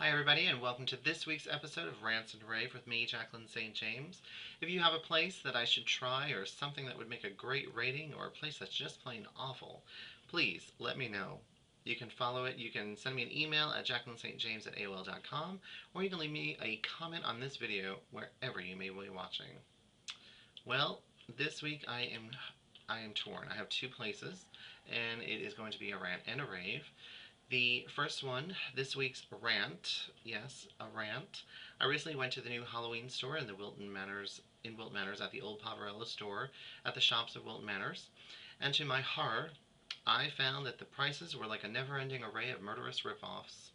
Hi everybody and welcome to this week's episode of Rants and Raves with me, Jaclyn St James. If you have a place that I should try or something that would make a great rating or a place that's just plain awful, please let me know. You can follow it, you can send me an email at jaclynstjames@aol.com, or you can leave me a comment on this video wherever you may be watching. Well, this week I am torn. I have two places and it is going to be a rant and a rave. The first one, this week's rant, yes, a rant. I recently went to the new Halloween store in the Wilton Manors, at the old Poverello store at the shops of Wilton Manors, and to my horror, I found that the prices were like a never-ending array of murderous rip-offs.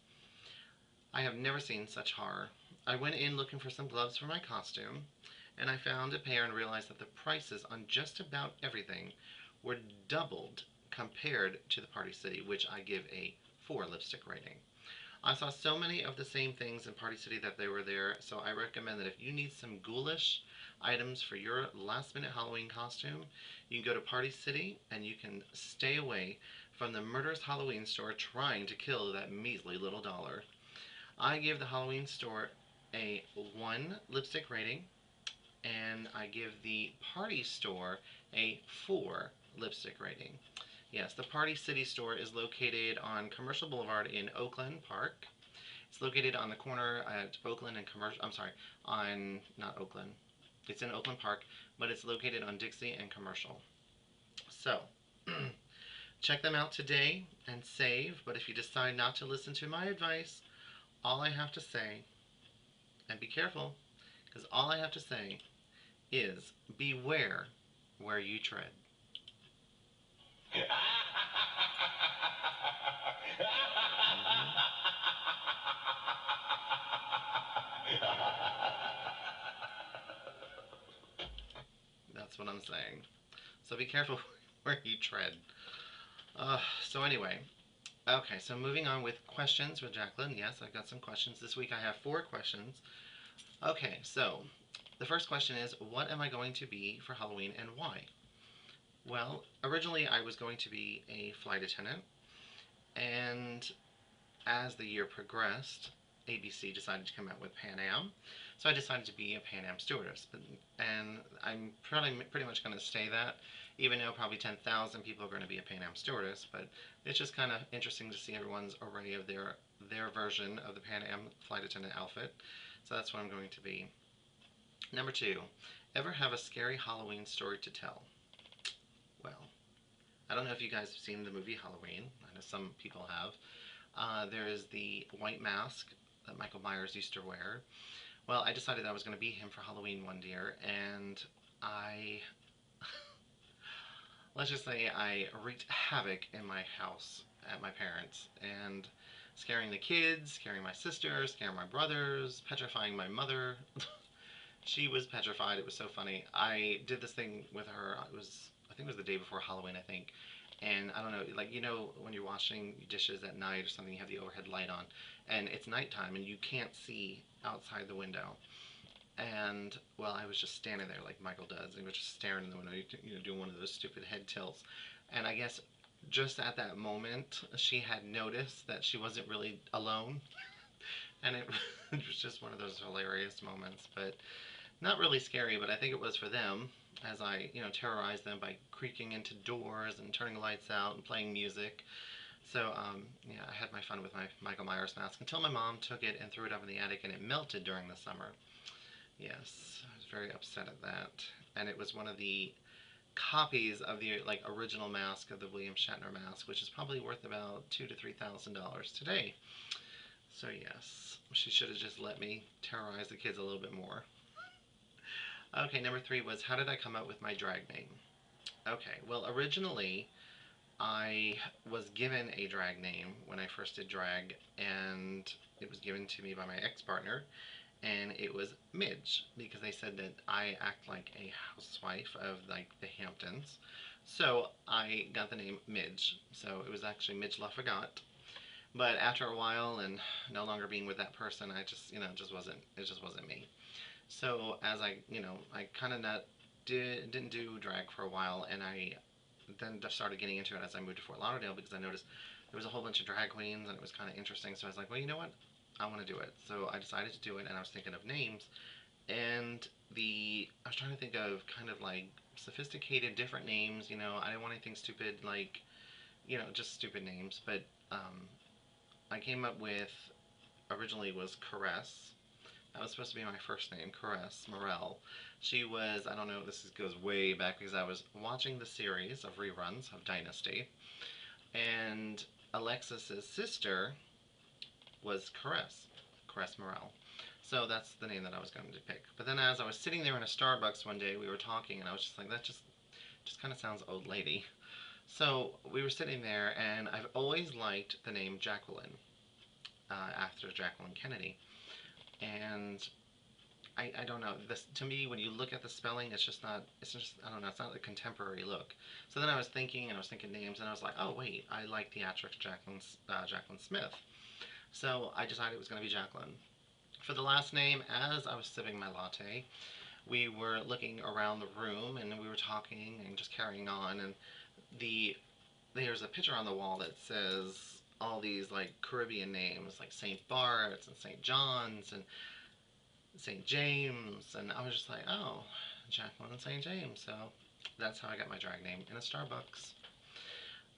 I have never seen such horror. I went in looking for some gloves for my costume, and I found a pair and realized that the prices on just about everything were doubled compared to the Party City, which I give a 4 lipstick rating. I saw so many of the same things in Party City that they were there, so I recommend that if you need some ghoulish items for your last minute Halloween costume, you can go to Party City and you can stay away from the murderous Halloween store trying to kill that measly little dollar. I give the Halloween store a 1 lipstick rating, and I give the Party store a 4 lipstick rating. Yes, the Party City store is located on Commercial Boulevard in Oakland Park. It's located on the corner at Oakland and Commercial, not Oakland. It's in Oakland Park, but it's located on Dixie and Commercial. So, check them out today and save, but if you decide not to listen to my advice, all I have to say, and be careful, because all I have to say is beware where you tread. That's what I'm saying. So be careful where you tread. So anyway, okay, so moving on with questions with Jaclyn. Yes, I've got some questions. This week I have 4 questions. Okay, so the first question is, what am I going to be for Halloween and why? Well, originally I was going to be a flight attendant, and as the year progressed, ABC decided to come out with Pan Am, so I decided to be a Pan Am stewardess, and I'm pretty much going to stay that, even though probably 10,000 people are going to be a Pan Am stewardess, but it's just kind of interesting to see everyone's array of their version of the Pan Am flight attendant outfit, so that's what I'm going to be. Number 2, ever have a scary Halloween story to tell? Well, I don't know if you guys have seen the movie Halloween. I know some people have. There is the white mask that Michael Myers used to wear. Well, I decided I was going to be him for Halloween one year, and let's just say I wreaked havoc in my house at my parents, and scaring the kids, scaring my sister, scaring my brothers, petrifying my mother. She was petrified. It was so funny. I did this thing with her. I think it was the day before Halloween, I think. And I don't know, like, when you're washing dishes at night or something, you have the overhead light on, and it's nighttime, and you can't see outside the window. And, well, I was just standing there like Michael does. He was just staring in the window, doing one of those stupid head tilts. And I guess just at that moment, she had noticed that she wasn't really alone. And it was just one of those hilarious moments. But not really scary, but I think it was for them, as I, terrorized them by creaking into doors and turning lights out and playing music. So, yeah, I had my fun with my Michael Myers mask until my mom took it and threw it up in the attic and it melted during the summer. Yes, I was very upset at that. And it was one of the copies of the, original mask of the William Shatner mask, which is probably worth about $2,000 to $3,000 today. So, yes, she should have just let me terrorize the kids a little bit more. Okay, number 3 was, how did I come up with my drag name? Okay, well, originally I was given a drag name when I first did drag, and it was given to me by my ex-partner, and it was Midge, because they said that I act like a housewife of, the Hamptons. So I got the name Midge. So it was actually Midge LaForgot. But after a while, and no longer being with that person, I just, it just wasn't me. So as I kind of didn't do drag for a while, and I then just started getting into it as I moved to Fort Lauderdale, because I noticed there was a whole bunch of drag queens and it was kind of interesting. So I was like, well, you know what? I want to do it. So I decided to do it, and I was thinking of names, and I was trying to think of kind of like sophisticated, different names. You know, I didn't want anything stupid like, you know, just stupid names. But I came up with, originally was Caress. That was supposed to be my first name, Caress Morel. She was, I don't know, goes way back because I was watching the series of reruns of Dynasty, and Alexis's sister was Caress Morel. So that's the name that I was going to pick. But then as I was sitting there in a Starbucks one day, we were talking, and I was just like, that just kind of sounds old lady. So we were sitting there, and I've always liked the name Jaclyn, after Jacqueline Kennedy. And I don't know. This, to me, when you look at the spelling, it's just, I don't know, it's not a contemporary look. So then I was thinking, and I was thinking names, and I was like, oh, wait, I like the actress Jaclyn Smith. So I decided it was going to be Jaclyn. For the last name, as I was sipping my latte, we were looking around the room, and we were talking and just carrying on, and there's a picture on the wall that says all these like Caribbean names, like St. Bart's and St. John's and St. James, and I was just like, oh, Jaclyn St. James. So that's how I got my drag name, in a Starbucks.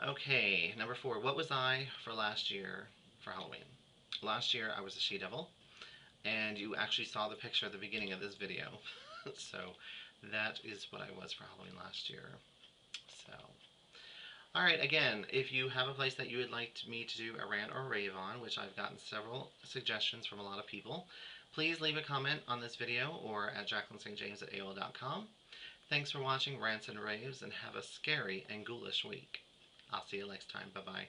Okay, number 4. What was I for last year for Halloween? Last year I was a she-devil, and you actually saw the picture at the beginning of this video. So that is what I was for Halloween last year. So, alright, again, if you have a place that you would like me to do a rant or rave on, which I've gotten several suggestions from a lot of people, please leave a comment on this video or at jaclynstjames@aol.com. Thanks for watching Rants and Raves, and have a scary and ghoulish week. I'll see you next time. Bye-bye.